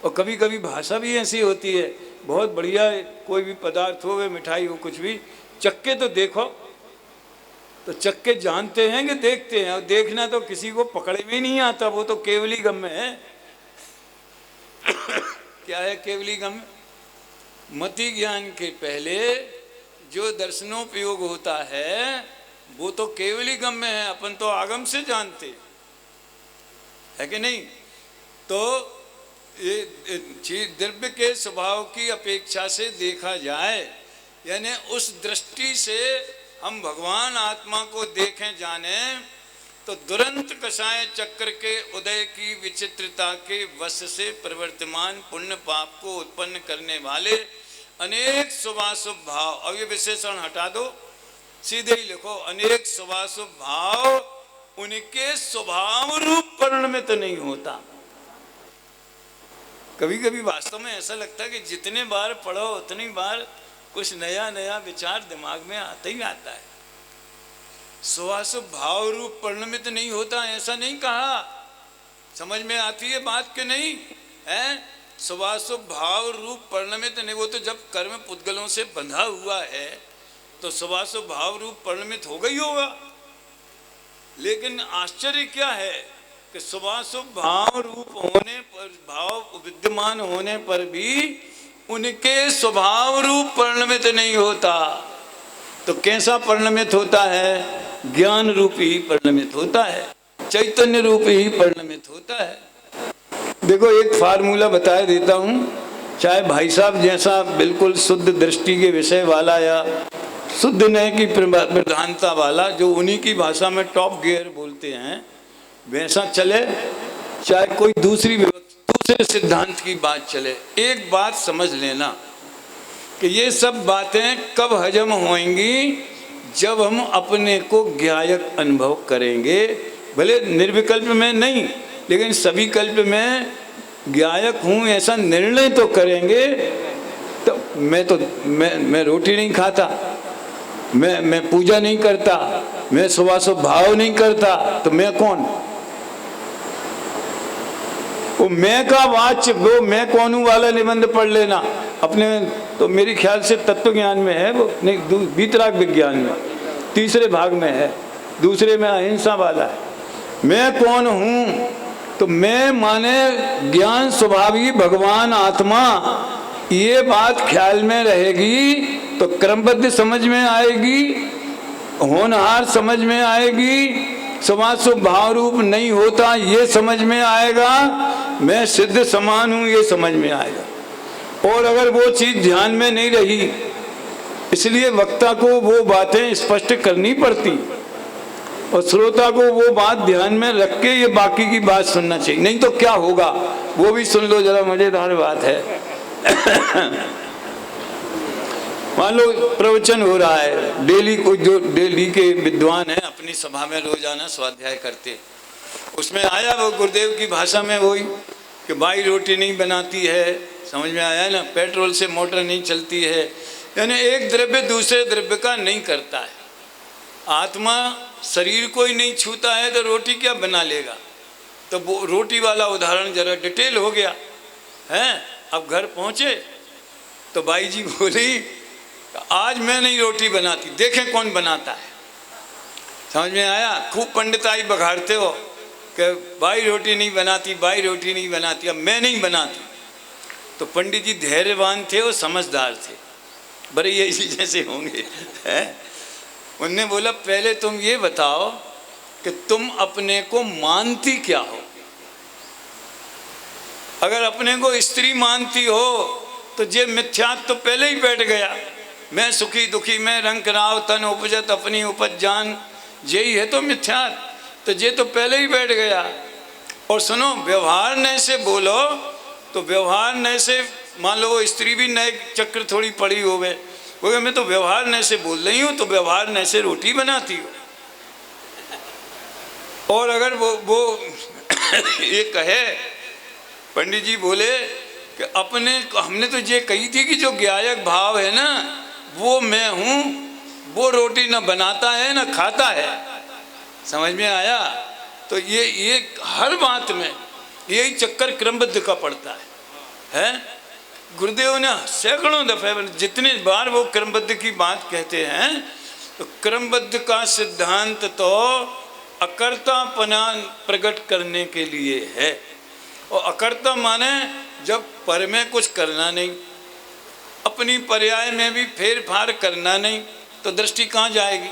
S1: और कभी कभी भाषा भी ऐसी होती है, बहुत बढ़िया कोई भी पदार्थ हो, मिठाई हो, कुछ भी, चक्के तो देखो, तो चक्के जानते हैं कि देखते हैं। और देखना तो किसी को पकड़े में नहीं आता, वो तो केवली गम्य है। क्या है केवली गम्य? मति ज्ञान के पहले जो दर्शनोपयोग होता है वो तो केवली गम्य है, अपन तो आगम से जानते है कि नहीं। तो ये द्रव्य के स्वभाव की अपेक्षा से देखा जाए, यानी उस दृष्टि से हम भगवान आत्मा को देखें जाने, तो दुरंत कषाय चक्र के उदय की विचित्रता के वश से प्रवर्तमान पुण्य पाप को उत्पन्न करने वाले अनेक शुभाशुभ भाव, अब ये विशेषण हटा दो, सीधे ही लिखो, अनेक शुभाशुभ भाव उनके स्वभाव रूप परिणमित तो नहीं होता। कभी कभी वास्तव में ऐसा लगता है कि जितने बार पढ़ो उतनी बार कुछ नया नया विचार दिमाग में आता ही आता है। शुभाशुभ भाव रूप परिणमित नहीं होता, ऐसा नहीं कहा, समझ में आती है बात के नहीं है? शुभाशुभ भाव रूप परिणमित नहीं, वो तो जब कर्म पुद्गलों से बंधा हुआ है तो शुभाशुभ भाव रूप परिणमित हो गई होगा। लेकिन आश्चर्य क्या है कि शुभाशुभ भाव रूप होने पर, भाव विद्यमान होने पर भी उनके स्वभाव रूप परिणमित नहीं होता। तो कैसा परिणमित होता है? ज्ञान रूप ही परिणमित होता है, चैतन्य रूप ही परिणमित होता है। देखो एक फार्मूला बता देता हूँ, चाहे भाई साहब जैसा बिल्कुल शुद्ध दृष्टि के विषय वाला या शुद्ध नय की प्रधानता वाला, जो उन्हीं की भाषा में टॉप गियर बोलते हैं, वैसा चले, चाहे कोई दूसरे सिद्धांत की बात चले। एक बात समझ लेना कि ये सब बातें कब हजम होंगी, जब हम अपने को ज्ञायक अनुभव करेंगे। भले निर्विकल्प में नहीं, लेकिन सभी कल्प में ज्ञायक हूँ ऐसा निर्णय तो करेंगे। तो मैं रोटी नहीं खाता, मैं पूजा नहीं करता, मैं सुबह भाव नहीं करता, तो मैं कौन? वो मैं का वाच्य, वो मैं कौन हूँ वाला निबंध पढ़ लेना अपने। तो मेरी ख्याल से तत्व ज्ञान में है वो, नहीं वीतराग विज्ञान में तीसरे भाग में है, दूसरे में अहिंसा वाला है। मैं कौन हूँ? तो मैं माने ज्ञान स्वभावी भगवान आत्मा। ये बात ख्याल में रहेगी तो क्रमबद्ध समझ में आएगी, होनहार समझ में आएगी, समासु भाव रूप नहीं होता ये समझ में आएगा, मैं सिद्ध समान हूँ ये समझ में आएगा। और अगर वो चीज ध्यान में नहीं रही, इसलिए वक्ता को वो बातें स्पष्ट करनी पड़ती और श्रोता को वो बात ध्यान में रख के ये बाकी की बात सुनना चाहिए। नहीं तो क्या होगा वो भी सुन लो जरा, मजेदार बात है। मान लो प्रवचन हो रहा है, डेली कोई जो डेली के विद्वान है अपनी सभा में रोजाना स्वाध्याय करते, उसमें आया वो गुरुदेव की भाषा में वही कि बाई रोटी नहीं बनाती है, समझ में आया ना, पेट्रोल से मोटर नहीं चलती है, यानी एक द्रव्य दूसरे द्रव्य का नहीं करता है। आत्मा शरीर को ही नहीं छूता है तो रोटी क्या बना लेगा? तो वो रोटी वाला उदाहरण जरा डिटेल हो गया है। अब घर पहुंचे तो बाई जी बोली आज मैं नहीं रोटी बनाती, देखें कौन बनाता है। समझ में आया? खूब पंडिताई बघाड़ते हो कि बाई रोटी नहीं बनाती, बाई रोटी नहीं बनाती, अब मैं नहीं बनाती। तो पंडित जी धैर्यवान थे और समझदार थे, बड़े ये इसी जैसे होंगे हैं। उनने बोला पहले तुम ये बताओ कि तुम अपने को मानती क्या हो? अगर अपने को स्त्री मानती हो तो ये मिथ्यात्व तो पहले ही बैठ गया। मैं सुखी दुखी, मैं रंग राव तन उपजत अपनी उपज जान, यही है तो मिथ्यात्व, तो ये तो पहले ही बैठ गया। और सुनो, व्यवहार नए से बोलो तो व्यवहार नए से, मान लो वो स्त्री भी नए चक्र थोड़ी पड़ी हो गए, बोले मैं तो व्यवहार नए से बोल रही हूँ, तो व्यवहार नए से रोटी बनाती हो। और अगर वो ये कहे, पंडित जी बोले कि अपने हमने तो ये कही थी कि जो ज्ञायक भाव है ना वो मैं हूँ, वो रोटी ना बनाता है ना खाता है। समझ में आया? तो ये हर बात में यही चक्कर क्रमबद्ध का पड़ता है? गुरुदेव ने सैकड़ों दफे, जितने बार वो क्रमबद्ध की बात कहते हैं, तो क्रमबद्ध का सिद्धांत तो अकर्तापना प्रकट करने के लिए है। और अकर्ता माने जब पर में कुछ करना नहीं, अपनी पर्याय में भी फेर फार करना नहीं, तो दृष्टि कहाँ जाएगी?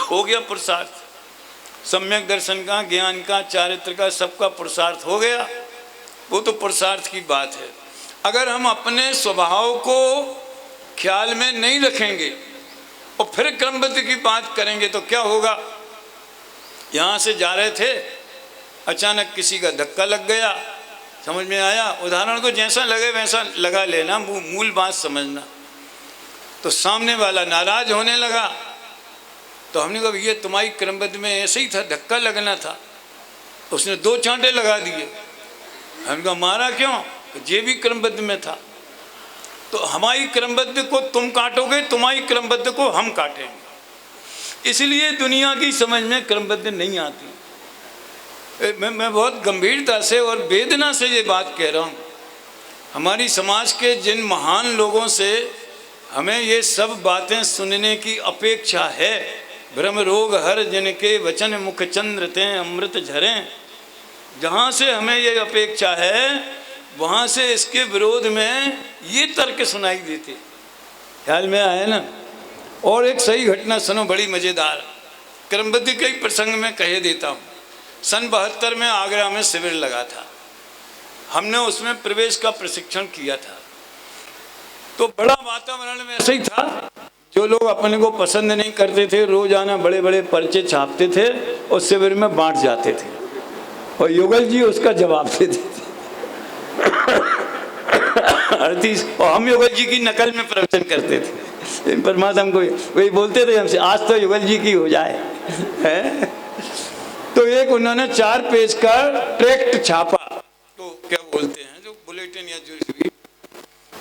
S1: हो गया पुरुषार्थ, सम्यक दर्शन का, ज्ञान का, चारित्र का, सबका पुरुषार्थ हो गया। वो तो पुरुषार्थ की बात है। अगर हम अपने स्वभाव को ख्याल में नहीं रखेंगे और फिर क्रमबद्ध की बात करेंगे तो क्या होगा? यहाँ से जा रहे थे, अचानक किसी का धक्का लग गया। समझ में आया? उदाहरण को जैसा लगे वैसा लगा लेना, मूल बात समझना। तो सामने वाला नाराज होने लगा, तो हमने कहा ये तुम्हारी क्रमबद्ध में ऐसे ही था, धक्का लगना था। उसने 2 चांटे लगा दिए। हमने कहा मारा क्यों? ये भी क्रमबद्ध में था। तो हमारी क्रमबद्ध को तुम काटोगे, तुम्हारी क्रमबद्ध को हम काटेंगे। इसलिए दुनिया की समझ में क्रमबद्ध नहीं आती। मैं बहुत गंभीरता से और वेदना से ये बात कह रहा हूँ। हमारी समाज के जिन महान लोगों से हमें ये सब बातें सुनने की अपेक्षा है, भ्रम रोग हर जिनके वचन मुख चंद्र ते अमृत झरें, जहाँ से हमें ये अपेक्षा है वहाँ से इसके विरोध में ये तर्क सुनाई देते। ख्याल में आया ना? और एक सही घटना सुनो, बड़ी मज़ेदार, क्रमबद्ध के प्रसंग में कह देता हूँ। सन 72 में आगरा में शिविर लगा था, हमने उसमें प्रवेश का प्रशिक्षण किया था। तो बड़ा वातावरण में ऐसे ही था जो लोग अपने को पसंद नहीं करते थे रोजाना बड़े बड़े पर्चे छापते थे और शिविर में बांट जाते थे, और युगल जी उसका जवाब देते थे। और हम युगल जी की नकल में प्रवचन करते थे। परमात्मा को वही बोलते थे हमसे, आज तो युगल जी की हो जाए है? तो एक उन्होंने 4 पेज का ट्रैक्ट छापा, तो क्या बोलते हैं जो बुलेटिन या जो भी,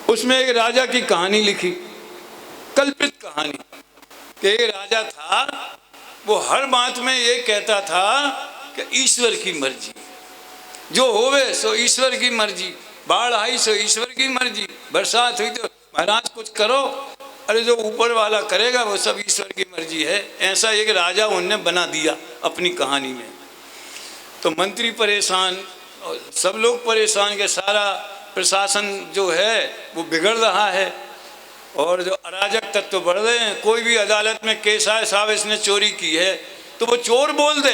S1: उसमें एक राजा की कहानी लिखी, कल्पित कहानी कि एक राजा था, वो हर बात में ये कहता था कि ईश्वर की मर्जी, जो होवे सो ईश्वर की मर्जी, बाढ़ आई सो ईश्वर की मर्जी, बरसात हुई तो महाराज कुछ करो, अरे जो ऊपर वाला करेगा वो सब ईश्वर की मर्जी है। ऐसा एक राजा उनने बना दिया अपनी कहानी में। तो मंत्री परेशान और सब लोग परेशान के सारा प्रशासन जो है वो बिगड़ रहा है और जो अराजक तत्व बढ़ रहे हैं। कोई भी अदालत में केस आए, साहब इसने चोरी की है, तो वो चोर बोल दे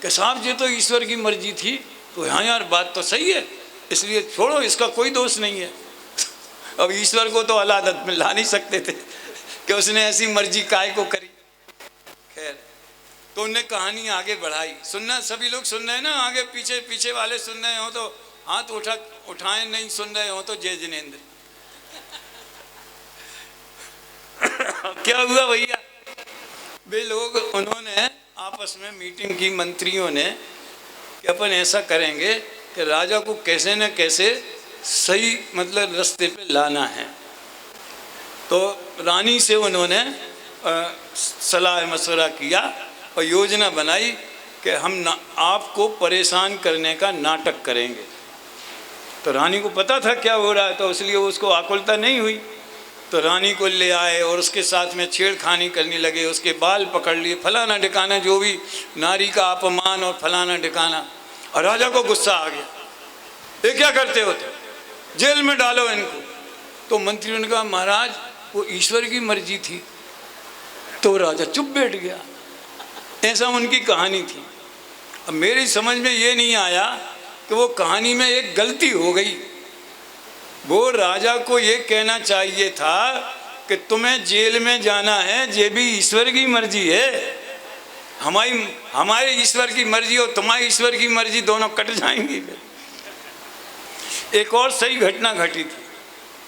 S1: कि साहब ये तो ईश्वर की मर्जी थी, तो हाँ यार बात तो सही है, इसलिए छोड़ो, इसका कोई दोष नहीं है। अब ईश्वर को तो अदालत में ला नहीं सकते थे कि उसने ऐसी मर्जी काय को करी। खैर, तो उनने कहानी आगे बढ़ाई। सुनना, सभी लोग सुन रहे हैं ना, आगे पीछे पीछे वाले सुन रहे हो तो हाथ उठाएं, नहीं सुन रहे हो तो जय जिनेंद्र। क्या हुआ भैया, वे लोग उन्होंने आपस में मीटिंग की मंत्रियों ने कि अपन ऐसा करेंगे कि राजा को कैसे न कैसे सही मतलब रास्ते पे लाना है। तो रानी से उन्होंने सलाह मशवरा किया और योजना बनाई कि हम आपको परेशान करने का नाटक करेंगे। तो रानी को पता था क्या हो रहा है, तो इसलिए उसको आकुलता नहीं हुई। तो रानी को ले आए और उसके साथ में छेड़खानी करने लगे, उसके बाल पकड़ लिए, फलाना ठिकाना, जो भी नारी का अपमान और फलाना ठिकाना। और राजा को गुस्सा आ गया, ये क्या करते हो तुम, जेल में डालो इनको। तो मंत्रियों ने कहा महाराज वो ईश्वर की मर्जी थी। तो राजा चुप बैठ गया। ऐसा उनकी कहानी थी। अब मेरी समझ में ये नहीं आया कि वो कहानी में एक गलती हो गई। वो राजा को ये कहना चाहिए था कि तुम्हें जेल में जाना है, ये भी ईश्वर की मर्जी है। हमारे ईश्वर की मर्जी और तुम्हारी ईश्वर की मर्जी दोनों कट जाएंगी। एक और सही घटना घटी थी,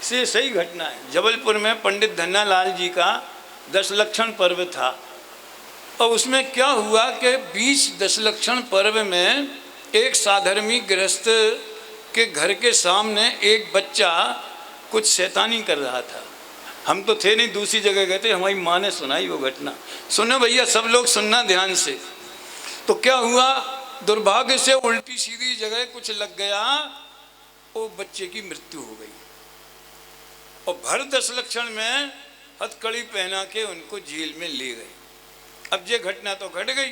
S1: से सही घटना है। जबलपुर में पंडित धन्नालाल जी का 10 लक्षण पर्व था। और उसमें क्या हुआ कि 20 10 लक्षण पर्व में एक साधर्मी गृहस्थ के घर के सामने एक बच्चा कुछ शैतानी कर रहा था। हम तो थे नहीं, दूसरी जगह गए थे, हमारी माँ ने सुनाई वो घटना। सुनो भैया, सब लोग सुनना ध्यान से। तो क्या हुआ, दुर्भाग्य से उल्टी सीधी जगह कुछ लग गया, वो बच्चे की मृत्यु हो गई। और भर 10 लक्षण में हथकड़ी पहना के उनको जेल में ले गए। अब ये घटना तो घट गई।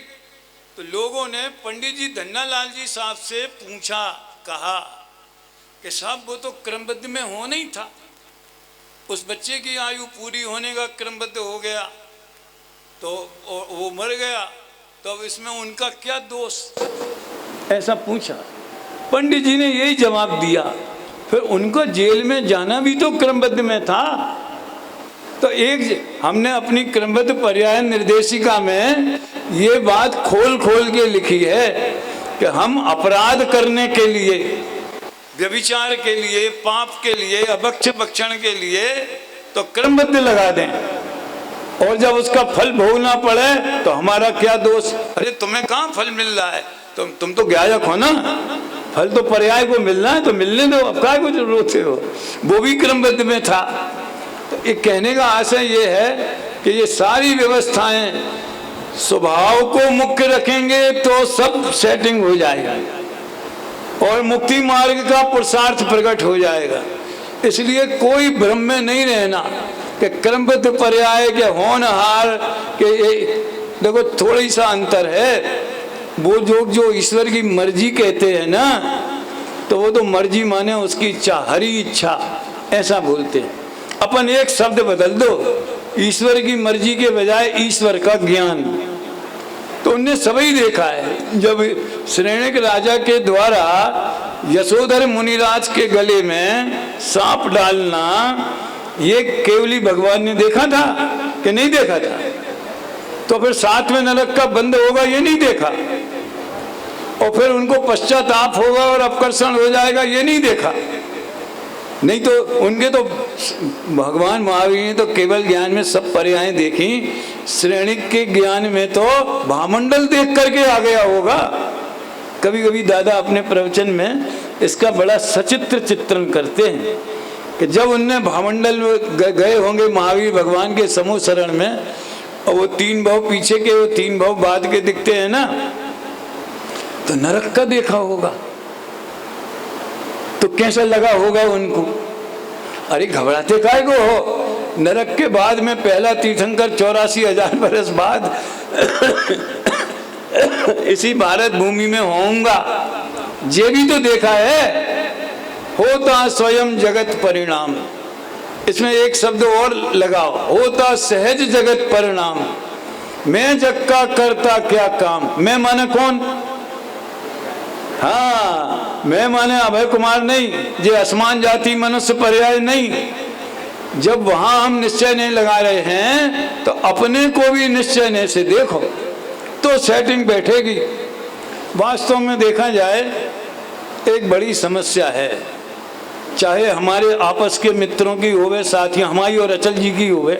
S1: तो लोगों ने पंडित जी धन्नालाल जी साहब से पूछा, कहा कि साहब वो तो क्रमबद्ध में हो नहीं था, उस बच्चे की आयु पूरी होने का क्रमबद्ध हो गया तो वो मर गया, तो अब इसमें उनका क्या दोष, ऐसा पूछा। पंडित जी ने यही जवाब दिया, फिर उनको जेल में जाना भी तो क्रमबद्ध में था। तो एक हमने अपनी क्रमबद्ध पर्याय निर्देशिका में ये बात खोल खोल के लिखी है कि हम अपराध करने के लिए, व्यभिचार के लिए, पाप के लिए, अभक्ष भक्षण के लिए तो क्रमबद्ध लगा दें, और जब उसका फल भोगना पड़े तो हमारा क्या दोष। अरे तुम्हें कहाँ फल मिल रहा है, तुम तो ज्ञायक हो ना, फल तो पर्याय को मिलना है तो मिलने दो, अब काय को रोते हो। वो भी क्रमबद्ध में था। तो ये कहने का आशय ये है कि ये सारी व्यवस्थाएं स्वभाव को मुख्य रखेंगे तो सब सेटिंग हो जाएगा और मुक्ति मार्ग का पुरुषार्थ प्रकट हो जाएगा। इसलिए कोई भ्रम में नहीं रहना कि क्रमबद्ध पर्याय के होनहार के, देखो थोड़ी सा अंतर है। वो जो ईश्वर की मर्जी कहते हैं ना, तो वो तो मर्जी माने उसकी इच्छा, हरी इच्छा ऐसा बोलते हैं। अपन एक शब्द बदल दो, ईश्वर की मर्जी के बजाय ईश्वर का ज्ञान। तो उनने सभी देखा है, जब श्रेणिक राजा के द्वारा यशोधर मुनिराज के गले में सांप डालना, ये केवली भगवान ने देखा था
S2: कि नहीं देखा था? तो फिर साथ में नरक का बंद होगा ये नहीं देखा, और फिर उनको पश्चाताप होगा और अपकर्षण हो जाएगा ये नहीं देखा। नहीं तो उनके तो भगवान महावीर ने तो केवल ज्ञान में सब पर्यायें देखी, श्रेणिक के ज्ञान में तो भामंडल देख करके आ गया होगा। कभी कभी दादा अपने प्रवचन में इसका बड़ा सचित्र चित्रण करते हैं कि जब उनने भामंडल में गए होंगे महावीर भगवान के समूह शरण में, और वो 3 भाव पीछे के, वो 3 भाव बाद के दिखते हैं ना, तो नरक का देखा होगा तो कैसा लगा होगा उनको? अरे घबराते काहे को हो? नरक के बाद में पहला तीर्थंकर 84,000 बरस बाद इसी भारत भूमि में होऊंगा, ये भी तो देखा है। होता स्वयं जगत परिणाम, इसमें एक शब्द और लगाओ, होता सहज जगत परिणाम। मैं जग का करता क्या काम? मैं माने कौन? हाँ, मैं माने अभय कुमार नहीं, ये असमान जाति मनुष्य पर्याय नहीं। जब वहां हम निश्चय नहीं लगा रहे हैं तो अपने को भी निश्चय नहीं से देखो तो सेटिंग बैठेगी। वास्तव में देखा जाए एक बड़ी समस्या है, चाहे हमारे आपस के मित्रों की होवे, साथी हमारी और अचल जी की होवे,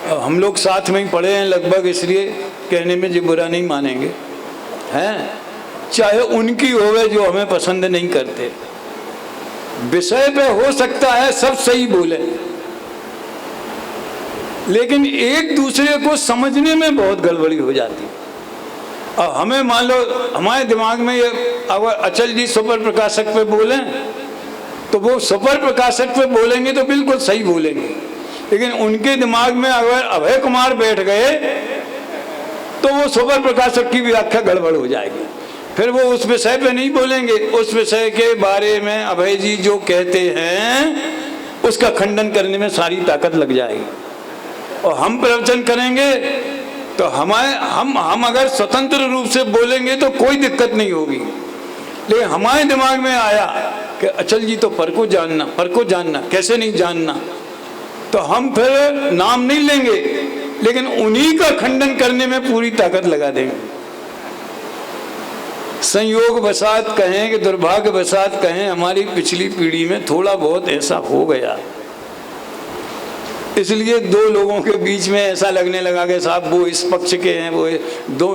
S2: हम लोग साथ में ही पढ़े हैं लगभग, इसलिए कहने में जो बुरा नहीं मानेंगे हैं, चाहे उनकी होवे जो हमें पसंद नहीं करते, विषय पे हो सकता है सब सही बोले, लेकिन एक दूसरे को समझने में बहुत गड़बड़ी हो जाती। और हमें मान लो हमारे दिमाग में ये, अगर अचल जी सुपर प्रकाशक पे बोले तो वो सुपर प्रकाशक पे बोलेंगे तो बिल्कुल सही बोलेंगे, लेकिन उनके दिमाग में अगर अभय कुमार बैठ गए तो वो सुपर प्रकाशक की व्याख्या गड़बड़ हो जाएगी। फिर वो उस विषय पे नहीं बोलेंगे, उस विषय के बारे में अभय जी जो कहते हैं उसका खंडन करने में सारी ताकत लग जाएगी। और हम प्रवचन करेंगे तो हम अगर स्वतंत्र रूप से बोलेंगे तो कोई दिक्कत नहीं होगी, लेकिन हमारे दिमाग में आया कि अचल जी तो पर को जानना कैसे नहीं जानना, तो हम फिर नाम नहीं लेंगे, लेकिन उन्हीं का खंडन करने में पूरी ताकत लगा देंगे। संयोग बसात कहें कि दुर्भाग्य बसात कहें, हमारी पिछली पीढ़ी में थोड़ा बहुत ऐसा हो गया, इसलिए 2 लोगों के बीच में ऐसा लगने लगा कि साहब वो इस पक्ष के हैं, वो दो।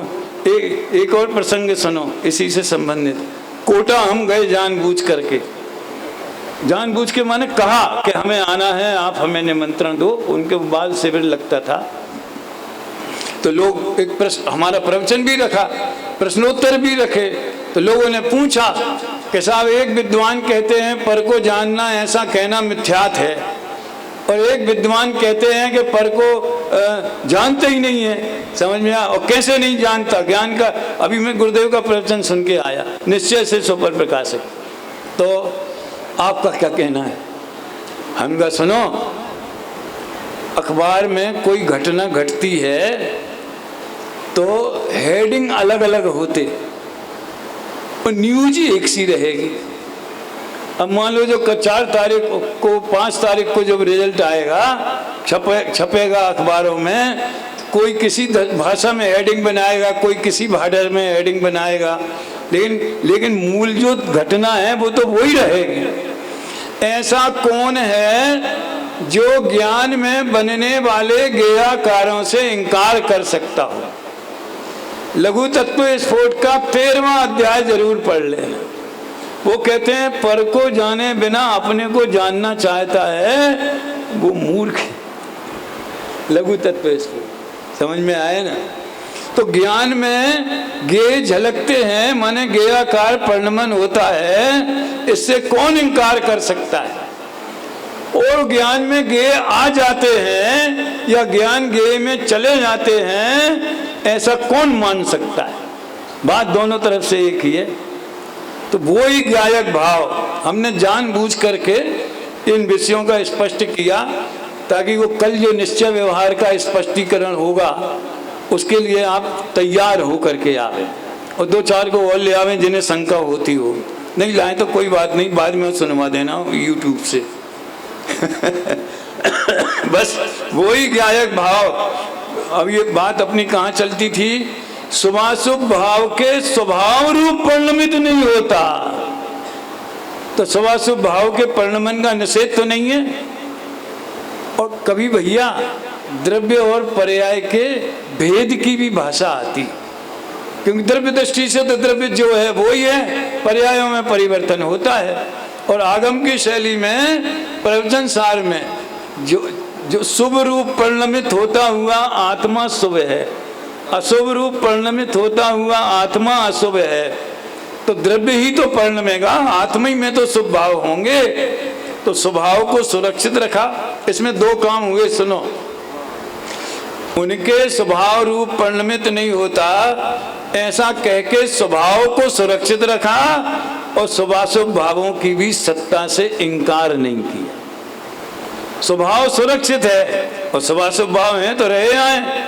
S2: एक और प्रसंग सुनो इसी से संबंधित। कोटा हम गए जानबूझ के माने कहा कि हमें आना है, आप हमें निमंत्रण दो। उनके बाद शिविर लगता था तो लोग एक प्रश्न, हमारा प्रवचन भी रखा, प्रश्नोत्तर भी रखे, तो लोगों ने पूछा कि साहब एक विद्वान कहते हैं पर को जानना ऐसा कहना मिथ्यात है, और एक विद्वान कहते हैं कि पर को जानते ही नहीं है। समझ में आया? और कैसे नहीं जानता ज्ञान का? अभी मैं गुरुदेव का प्रवचन सुन के आया, निश्चय से सुपर प्रकाशक। तो आपका क्या कहना है? हम कहा सुनो, अखबार में कोई घटना घटती है तो हेडिंग अलग अलग होते और न्यूज ही एक सी रहेगी। अब मान लो जो 4 तारीख को 5 तारीख को जब रिजल्ट आएगा छपेगा अखबारों में, कोई किसी भाषा में हेडिंग बनाएगा, कोई किसी भाषा में हेडिंग बनाएगा, लेकिन मूल जो घटना है वो तो वही रहेगी। ऐसा कौन है जो ज्ञान में बनने वाले गेयाकारों से इनकार कर सकता हो? लघु तत्व स्फोट का 13वां अध्याय जरूर पढ़ लेना। वो कहते हैं पर को जाने बिना अपने को जानना चाहता है वो मूर्ख है। लघु तत्व स्फोट समझ में आए ना? तो ज्ञान में गे झलकते हैं, माने गेयाकार परिणमन होता है, इससे कौन इनकार कर सकता है? और ज्ञान में गे आ जाते हैं या ज्ञान गे में चले जाते हैं, ऐसा कौन मान सकता है? बात दोनों तरफ से एक ही है। तो वो ही गायक भाव हमने जानबूझ करके इन विषयों का स्पष्ट किया, ताकि वो कल जो निश्चय व्यवहार का स्पष्टीकरण होगा उसके लिए आप तैयार हो करके आवे, और 2-4 को और ले आवे जिन्हें शंका होती हो। नहीं लाए तो कोई बात नहीं, बाद में सुनवा देना यूट्यूब से। बस वही ज्ञायक भाव। अब ये बात अपनी कहाँ चलती थी, शुभाशुभ भाव के स्वभाव रूप परिणमित नहीं होता, तो शुभाशुभ भाव के परिणमन का निषेध तो नहीं है। और कभी भैया द्रव्य और पर्याय के भेद की भी भाषा आती, क्योंकि द्रव्य दृष्टि से तो द्रव्य जो है वो ही है, पर्यायों में परिवर्तन होता है। और आगम की शैली में प्रवचन सार में जो शुभ रूप परिणमित होता हुआ आत्मा शुभ है, अशुभ रूप परिणमित होता हुआ आत्मा अशुभ है, तो द्रव्य ही तो परिणमेगा, आत्मा ही में तो शुभ भाव होंगे। तो स्वभाव को सुरक्षित रखा। इसमें दो काम हुए, सुनो। उनके स्वभाव रूप परिणमित नहीं होता ऐसा कह के स्वभाव को सुरक्षित रखा, और शुभाशुभ भावों की भी सत्ता से इंकार नहीं किया। स्वभाव सुरक्षित है और शुभाशुभ भाव हैं तो रहे आए।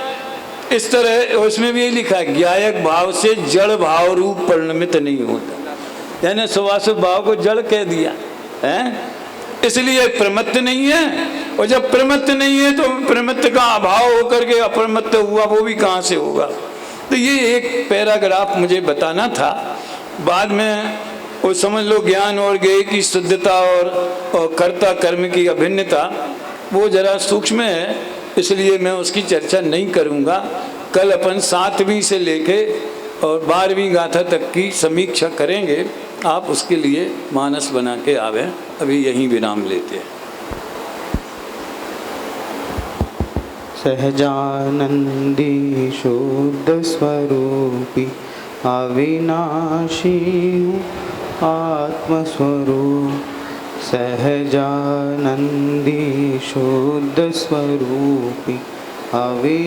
S2: इस तरह उसमें भी लिखा है, ज्ञायक भाव से जड़ भाव रूप परिणमित नहीं होता, यानी शुभाशुभ भाव को जड़ कह दिया है, इसलिए प्रमत्त नहीं है। और जब प्रमत्त नहीं है तो प्रमत्त का अभाव होकर के अप्रमत्त हुआ, वो भी कहाँ से होगा। तो ये एक पैराग्राफ मुझे बताना था। बाद में वो समझ लो ज्ञान और ज्ञेय की शुद्धता और कर्ता कर्म की अभिन्नता वो जरा सूक्ष्म है, इसलिए मैं उसकी चर्चा नहीं करूँगा। कल अपन 7वीं से लेके और 12वीं गाथा तक की समीक्षा करेंगे। आप उसके लिए मानस बना के आवे। अभी यहीं विराम लेते हैं।
S3: सहजानंदी शुद्ध स्वरूपी अविनाशी आत्मस्वरूप, सहजानंदी शुद्ध स्वरूपी अवि